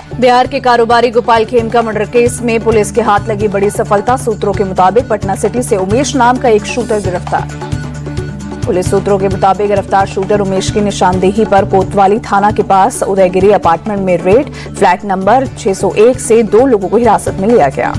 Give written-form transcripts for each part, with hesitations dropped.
बिहार के कारोबारी Gopal Khemka murder case में पुलिस के हाथ लगी बड़ी सफलता। सूत्रों के मुताबिक पटना सिटी से उमेश नाम का एक शूटर गिरफ्तार। पुलिस सूत्रों के मुताबिक गिरफ्तार शूटर उमेश की निशानदेही पर कोतवाली थाना के पास उदयगिरी अपार्टमेंट में रेड, फ्लैट नंबर 601 से 2 लोगों को हिरासत में लिया गया।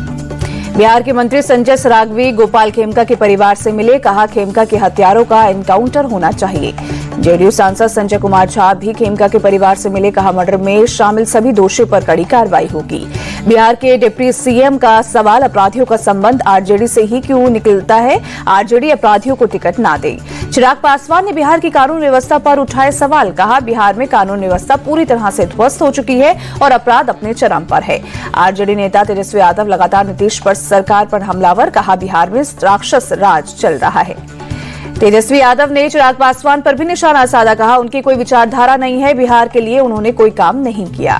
बिहार के मंत्री संजय सरागवी गोपाल खेमका के परिवार से मिले, कहा खेमका के हत्यारों का एनकाउंटर होना चाहिए। जेडीयू सांसद संजय कुमार झा भी खेमका के परिवार से मिले, कहा मर्डर में शामिल सभी दोषियों पर कड़ी कार्रवाई होगी। बिहार के डिप्टी सीएम का सवाल, अपराधियों का संबंध आरजेडी से ही क्यों निकलता है, आरजेडी अपराधियों को टिकट ना दे। चिराग पासवान ने बिहार की कानून व्यवस्था पर उठाए सवाल, कहा बिहार में कानून व्यवस्था पूरी तरह से ध्वस्त हो चुकी है और अपराध अपने चरम पर है। आरजेडी नेता तेजस्वी यादव लगातार नीतीश पर सरकार पर हमलावर, कहा बिहार में राक्षस राज चल रहा है। तेजस्वी यादव ने चिराग पासवान पर भी निशाना साधा, कहा उनकी कोई विचारधारा नहीं है, बिहार के लिए उन्होंने कोई काम नहीं किया।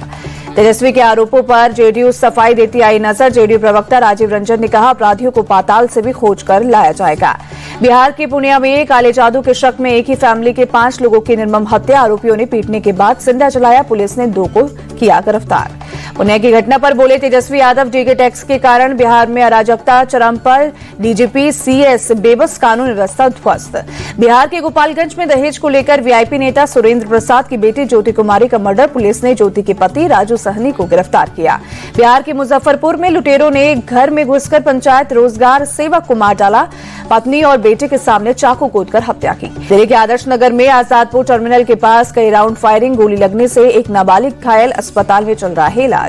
तेजस्वी के आरोपों पर जेडीयू सफाई देती आई नजर। जेडीयू प्रवक्ता राजीव रंजन ने कहा अपराधियों को पाताल से भी खोज कर लाया जाएगा। बिहार के पूर्णिया में काले जादू के शक में एक ही फैमिली के 5 लोगों की निर्मम हत्या, आरोपियों ने पीटने के बाद जिंदा जलाया, पुलिस ने 2 को किया गिरफ्तार। पुणे की घटना पर बोले तेजस्वी यादव, डीके टैक्स के कारण बिहार में अराजकता चरम पर, डीजीपी सीएस बेबस, कानून व्यवस्था ध्वस्त। बिहार के गोपालगंज में दहेज को लेकर वीआईपी नेता सुरेंद्र प्रसाद की बेटी ज्योति कुमारी का मर्डर, पुलिस ने ज्योति के पति राजू सहनी को गिरफ्तार किया। बिहार के मुजफ्फरपुर में लुटेरों ने घर में घुसकर पंचायत रोजगार सेवक को मार डाला, पत्नी और बेटे के सामने चाकू कूदकर हत्या की। दिल्ली के आदर्श नगर में आजादपुर टर्मिनल के पास कई राउंड फायरिंग, गोली लगने से एक नाबालिग घायल, अस्पताल में चल रहा है इलाज।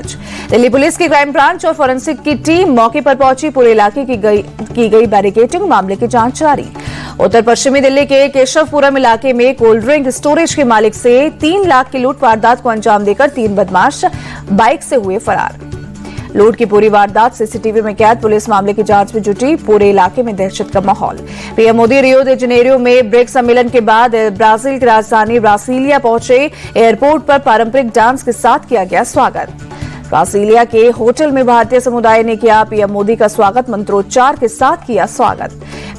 दिल्ली पुलिस की क्राइम ब्रांच और फोरेंसिक की टीम मौके पर पहुंची, पूरे इलाके की गई बैरिकेडिंग, मामले की जांच जारी। उत्तर पश्चिमी दिल्ली के केशवपुरम इलाके में कोल्ड ड्रिंक स्टोरेज के मालिक से 3 लाख की लूट वारदात को अंजाम देकर 3 बदमाश बाइक से हुए फरार। लूट की पूरी वारदात सीसीटीवी में कैद, पुलिस मामले की जांच में जुटी, पूरे इलाके में दहशत का माहौल। पीएम मोदी रियो दे जनेरियो में ब्रिक्स सम्मेलन के बाद ब्राजील की राजधानी ब्रासिलिया पहुंचे। एयरपोर्ट पर पारंपरिक डांस के साथ किया गया स्वागत। ब्रासिलिया के होटल में भारतीय समुदाय ने किया पीएम मोदी का स्वागत, मंत्रोच्चार के साथ किया स्वागत।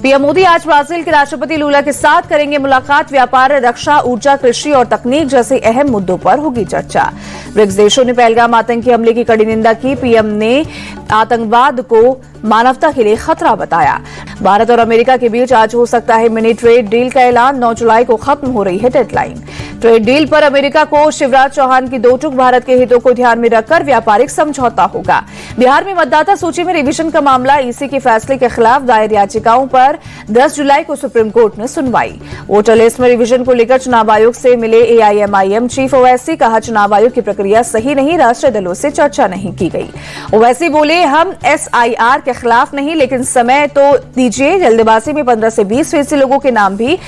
पीएम मोदी आज ब्राजील के राष्ट्रपति लूला के साथ करेंगे मुलाकात, व्यापार, रक्षा, ऊर्जा, कृषि और तकनीक जैसे अहम मुद्दों पर होगी चर्चा। ब्रिक्स देशों ने पहलगाम आतंकी हमले की कड़ी निंदा की, पीएम ने आतंकवाद को मानवता के लिए खतरा बताया। भारत और अमेरिका के बीच आज हो सकता है मिनी ट्रेड डील का ऐलान, 9 जुलाई को खत्म हो रही है डेडलाइन। ट्रेड डील पर अमेरिका को शिवराज चौहान की 2 टूक, भारत के हितों को ध्यान में रखकर व्यापारिक समझौता होगा। बिहार में मतदाता सूची में रिवीजन का मामला, ईसी के फैसले के खिलाफ दायर याचिकाओं पर 10 जुलाई को सुप्रीम कोर्ट में सुनवाई। वोटर लिस्ट में रिवीजन को लेकर चुनाव आयोग से मिले एआईएमआईएम चीफ ओवैसी, कहा चुनाव आयोग की प्रक्रिया सही नहीं, राष्ट्रीय दलों से चर्चा नहीं की गई। ओवैसी बोले हम एसआईआर के खिलाफ नहीं, लेकिन समय तो दीजिए, जल्दबाजी में 15 से 20% लोगों के नाम भी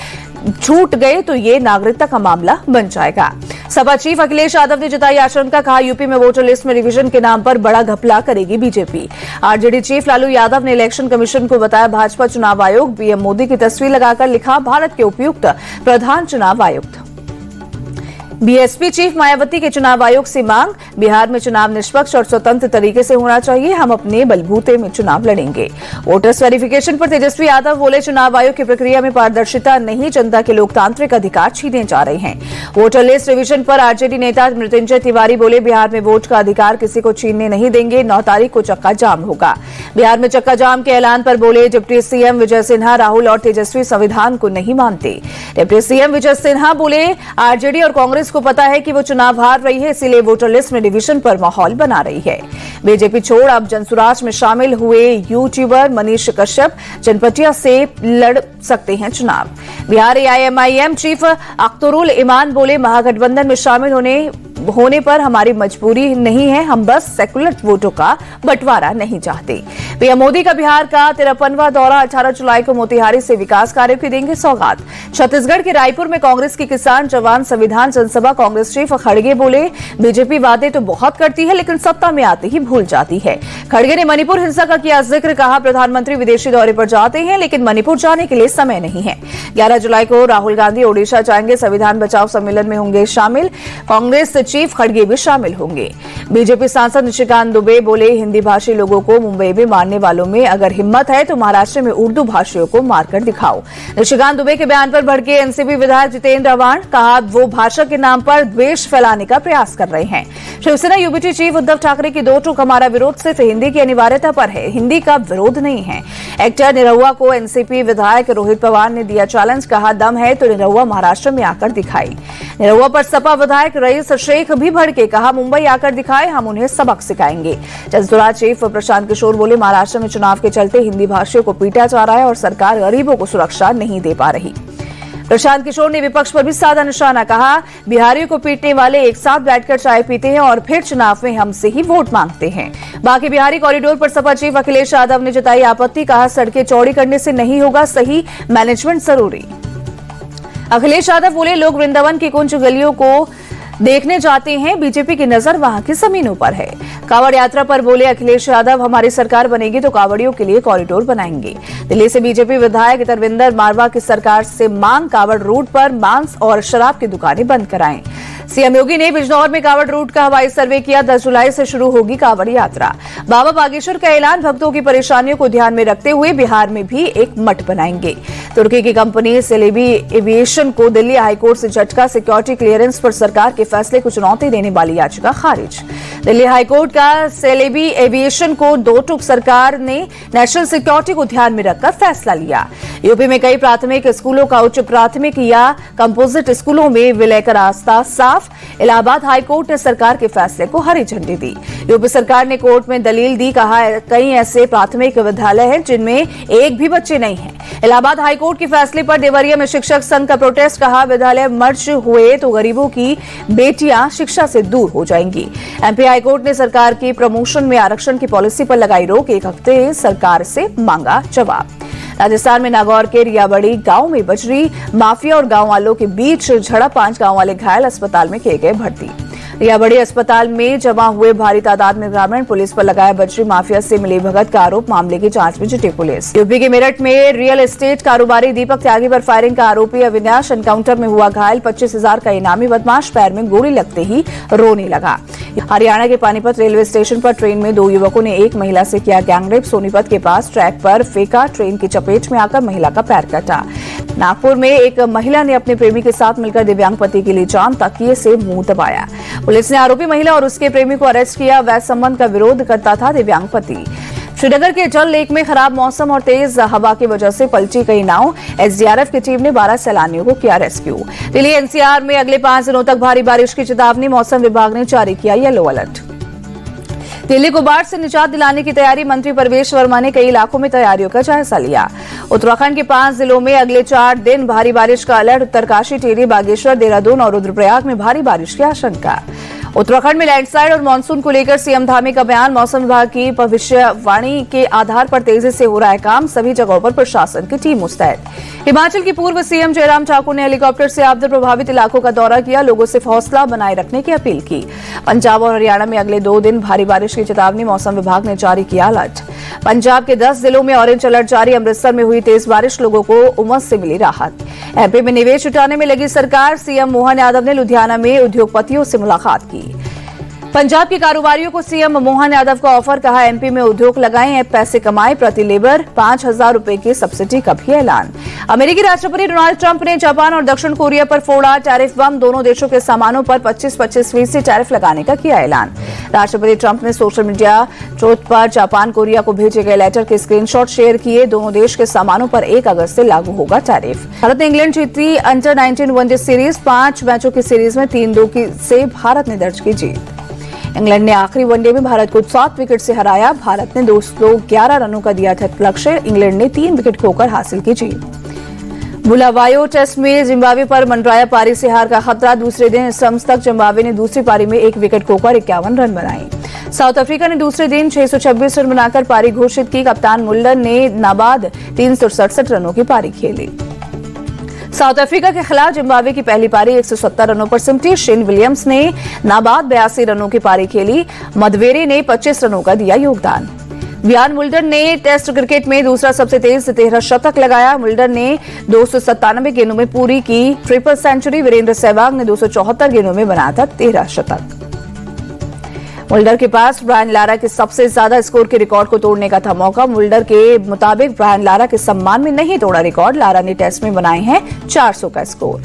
छूट गए तो ये नागरिकता का मामला बन जाएगा। सपा चीफ अखिलेश यादव ने जताई आशंका, कहा यूपी में वोटर लिस्ट में रिवीजन के नाम पर बड़ा घपला करेगी BJP. RJD chief Lalu Yadav ने इलेक्शन कमीशन को बताया भाजपा चुनाव आयोग, पीएम मोदी की तस्वीर लगाकर लिखा भारत के उपयुक्त प्रधान चुनाव आयुक्त। बीएसपी चीफ मायावती के चुनाव आयोग से मांग, बिहार में चुनाव निष्पक्ष और स्वतंत्र तरीके से होना चाहिए, हम अपने बलबूते में चुनाव लड़ेंगे। वोटर्स वेरिफिकेशन पर तेजस्वी यादव बोले चुनाव आयोग की प्रक्रिया में पारदर्शिता नहीं, जनता के लोकतांत्रिक अधिकार छीने जा रहे हैं। वोटर लिस्ट रिवीजन पर आरजेडी नेता मृत्युंजय तिवारी बोले बिहार में वोट का अधिकार किसी को छीनने नहीं देंगे, 9 तारीख को चक्का जाम होगा। बिहार में चक्का जाम के ऐलान पर बोले डिप्टी सीएम विजय सिन्हा, राहुल और तेजस्वी संविधान को नहीं मानते। डिप्टी सीएम विजय सिन्हा बोले आरजेडी और कांग्रेस को पता है कि वो चुनाव हार रही है, इसीलिए वोटर लिस्ट में डिवीजन पर माहौल बना रही है। बीजेपी छोड़ अब जनसुराज में शामिल हुए यूट्यूबर मनीष कश्यप चनपटिया से लड़ सकते हैं चुनाव। बिहार एआईएमआईएम चीफ अख्तरुल इमान बोले महागठबंधन में शामिल होने पर हमारी मजबूरी नहीं है, हम बस सेकुलर वोटों का बंटवारा नहीं चाहते। पीएम मोदी का बिहार का 53वां दौरा, 18 जुलाई को मोतिहारी से विकास कार्यों की देंगे सौगात। छत्तीसगढ़ के रायपुर में कांग्रेस की किसान जवान संविधान जनसभा, कांग्रेस चीफ खड़गे बोले बीजेपी वादे तो बहुत करती है लेकिन सत्ता में आते ही भूल जाती है। खड़गे ने मणिपुर हिंसा का किया जिक्र, कहा प्रधानमंत्री विदेशी दौरे पर जाते हैं लेकिन मणिपुर जाने के लिए समय नहीं है। 11 जुलाई को राहुल गांधी ओडिशा जाएंगे, संविधान बचाओ सम्मेलन में होंगे शामिल, कांग्रेस चीफ खड़गे भी शामिल होंगे। बीजेपी सांसद निशिकांत दुबे बोले, हिंदी भाषी लोगों को मुंबई में मारने वालों में अगर हिम्मत है तो महाराष्ट्र में उर्दू भाषियों को मारकर दिखाओ। निशिकांत दुबे के बयान पर भड़के एनसीपी विधायक जितेंद्र आव्हाड, कहा वो भाषा के नाम पर द्वेष फैलाने का प्रयास कर रहे हैं। शिवसेना यूबीटी चीफ उद्धव ठाकरे की दो टूक, हमारा विरोध सिर्फ हिंदी की अनिवार्यता पर है, हिंदी का विरोध नहीं है। एक्टर निरहुआ को एनसीपी विधायक रोहित पवार ने दिया चैलेंज, कहा दम है तो निरहुआ महाराष्ट्र में आकर दिखाई। निरहुआ पर सपा विधायक रईस शेख भी भड़के, कहा मुंबई आकर दिखाए, हम उन्हें सबक सिखाएंगे। जसदोराज चीफ प्रशांत किशोर बोले, महाराष्ट्र में चुनाव के चलते हिंदी भाषियों को पीटा जा रहा है और सरकार गरीबों को सुरक्षा नहीं दे पा रही। प्रशांत किशोर ने विपक्ष पर भी साधा निशाना, कहा बिहारियों को पीटने वाले एक साथ बैठकर चाय पीते हैं और फिर चुनाव में हमसे ही वोट मांगते हैं। बाकी बिहारी कॉरिडोर पर सपा चीफ अखिलेश यादव ने जताई आपत्ति, कहा सड़कें चौड़ी करने से नहीं होगा, सही मैनेजमेंट जरूरी। अखिलेश यादव बोले, लोग वृंदावन की कुंज गलियों को देखने जाते हैं, बीजेपी की नजर वहां की जमीनों पर है। कांवड़ यात्रा पर बोले अखिलेश यादव, हमारी सरकार बनेगी तो कांवड़ियों के लिए कॉरिडोर बनाएंगे। दिल्ली से बीजेपी विधायक तरविंदर मारवा की सरकार से मांग, कांवड़ रूट पर मांस और शराब की दुकानें बंद कराएं। सीएम योगी ने बिजनौर में कांवड़ रूट का हवाई सर्वे किया, 10 जुलाई से शुरू होगी कांवड़ यात्रा। बाबा बागेश्वर का ऐलान, भक्तों की परेशानियों को ध्यान में रखते हुए बिहार में भी एक मठ बनाएंगे। तुर्की की कंपनी सेलेबी एविएशन को दिल्ली हाईकोर्ट से झटका, सिक्योरिटी क्लियरेंस पर सरकार के फैसले को चुनौती देने वाली याचिका खारिज। दिल्ली हाईकोर्ट का सेलेबी एविएशन को दो टूक, सरकार ने नेशनल सिक्योरिटी को ध्यान में रखकर फैसला लिया। यूपी में कई प्राथमिक स्कूलों का उच्च प्राथमिक या कंपोजिट स्कूलों में विलय का रास्ता साफ, इलाहाबाद हाईकोर्ट ने सरकार के फैसले को हरी झंडी दी। यूपी सरकार ने कोर्ट में दलील दी, कहा कई ऐसे प्राथमिक विद्यालय हैं जिनमें एक भी बच्चे नहीं हैं। इलाहाबाद हाईकोर्ट के फैसले पर देवरिया में शिक्षक संघ का प्रोटेस्ट, कहा विद्यालय मर्ज हुए तो गरीबों की बेटियां शिक्षा से दूर हो जाएंगी। एमपी हाईकोर्ट ने सरकार की प्रमोशन में आरक्षण की पॉलिसी पर लगाई रोक, एक हफ्ते सरकार से मांगा जवाब। राजस्थान में नागौर के रियाबड़ी गांव में बजरी माफिया और गांव वालों के बीच झड़प, 5 गांव वाले घायल, अस्पताल में किए गए भर्ती। रियाबड़ी अस्पताल में जमा हुए भारी तादाद में ग्रामीण, पुलिस पर लगाया बजरी माफिया से मिलीभगत का आरोप, मामले की जांच में जुटी पुलिस। यूपी के मेरठ में रियल एस्टेट कारोबारी दीपक त्यागी पर फायरिंग का आरोपी अविनाश एनकाउंटर में हुआ घायल, 25,000 का इनामी बदमाश पैर में गोली लगते ही रोने लगा। हरियाणा के पानीपत रेलवे स्टेशन पर ट्रेन में 2 युवकों ने एक महिला से किया गैंगरेप, सोनीपत के पास ट्रैक पर फेंका, ट्रेन की चपेट में आकर महिला का पैर कटा। नागपुर में एक महिला ने अपने प्रेमी के साथ मिलकर दिव्यांग पति के लिए जान तकिए से मुंह दबाया। पुलिस ने आरोपी महिला और उसके प्रेमी को अरेस्ट किया, वैध संबंध का विरोध करता था दिव्यांग पति। श्रीनगर के जल लेक में खराब मौसम और तेज हवा की वजह से पलटी कई नाव, एसडीआरएफ की टीम ने 12 सैलानियों को किया रेस्क्यू। दिल्ली एनसीआर में अगले 5 दिनों तक भारी बारिश की चेतावनी, मौसम विभाग ने जारी किया येलो अलर्ट। दिल्ली को बाढ़ से निजात दिलाने की तैयारी, मंत्री परवेश वर्मा ने कई इलाकों में तैयारियों का जायजा लिया। उत्तराखंड के 5 जिलों में अगले 4 दिन भारी बारिश का अलर्ट, उत्तरकाशी, टिहरी, बागेश्वर, देहरादून और रुद्रप्रयाग में भारी बारिश की आशंका। उत्तराखंड में लैंडस्लाइड और मानसून को लेकर सीएम धामी का बयान, मौसम विभाग की भविष्यवाणी के आधार पर तेजी से हो रहा है काम, सभी जगहों पर प्रशासन की टीम मुस्तैद। हिमाचल की पूर्व सीएम जयराम ठाकुर ने हेलीकॉप्टर से आपदा प्रभावित इलाकों का दौरा किया, लोगों से हौसला बनाए रखने की अपील की। पंजाब और हरियाणा में अगले 2 दिन भारी बारिश की चेतावनी, मौसम विभाग ने जारी किया अलर्ट। पंजाब के 10 जिलों में ऑरेंज अलर्ट जारी, अमृतसर में हुई तेज बारिश, लोगों को उमस से मिली राहत। एमपी में निवेश जुटाने में लगी सरकार, सीएम मोहन यादव ने लुधियाना में उद्योगपतियों से मुलाकात की। पंजाब के कारोबारियों को सीएम मोहन यादव का ऑफर, कहा एमपी में उद्योग लगाएं, पैसे कमाएं, प्रति लेबर 5,000 रुपए की सब्सिडी का भी ऐलान। अमेरिकी राष्ट्रपति डोनाल्ड ट्रंप ने जापान और दक्षिण कोरिया पर फोड़ा टैरिफ बम, दोनों देशों के सामानों पर 25% टैरिफ लगाने का किया ऐलान। राष्ट्रपति ट्रंप ने सोशल मीडिया ट्रूथ पर जापान कोरिया को भेजे गए लेटर के स्क्रीनशॉट शेयर किए, दोनों देश के सामानों पर 1 अगस्त से लागू होगा टैरिफ। भारत ने इंग्लैंड जीती अंडर 19 वनडे सीरीज, 5 मैचों की सीरीज में 3-2 से भारत ने दर्ज की जीत। इंग्लैंड ने आखिरी वनडे में भारत को 7 विकेट से हराया, भारत ने 211 रनों का दिया था लक्ष्य, इंग्लैंड ने 3 विकेट खोकर हासिल की जीत। बुलावायो टेस्ट में जिम्बाब्वे पर मंडराया पारी से हार का खतरा, दूसरे दिन स्टम्प्स तक जिम्बाब्वे ने दूसरी पारी में 1 विकेट खोकर 51 रन बनाए। साउथ अफ्रीका ने दूसरे दिन 626 रन बनाकर पारी घोषित की, कप्तान मुल्लन ने नाबाद 367 रनों की पारी खेली। साउथ अफ्रीका के खिलाफ जिम्बाब्वे की पहली पारी 170 रनों पर सिमटी, शेन विलियम्स ने नाबाद 82 रनों की पारी खेली, मधवेरे ने 25 रनों का दिया योगदान। वियान मुल्डर ने टेस्ट क्रिकेट में दूसरा सबसे तेज 13 शतक लगाया, मुल्डर ने 297 गेंदों में पूरी की ट्रिपल सेंचुरी, वीरेंद्र सहवाग ने 274 गेंदों में बनाया था 13 शतक। मुल्डर के पास ब्रायन लारा के सबसे ज्यादा स्कोर के रिकॉर्ड को तोड़ने का था मौका। मुल्डर के मुताबिक ब्रायन लारा के सम्मान में नहीं तोड़ा रिकॉर्ड। लारा ने टेस्ट में बनाए हैं 400 का स्कोर।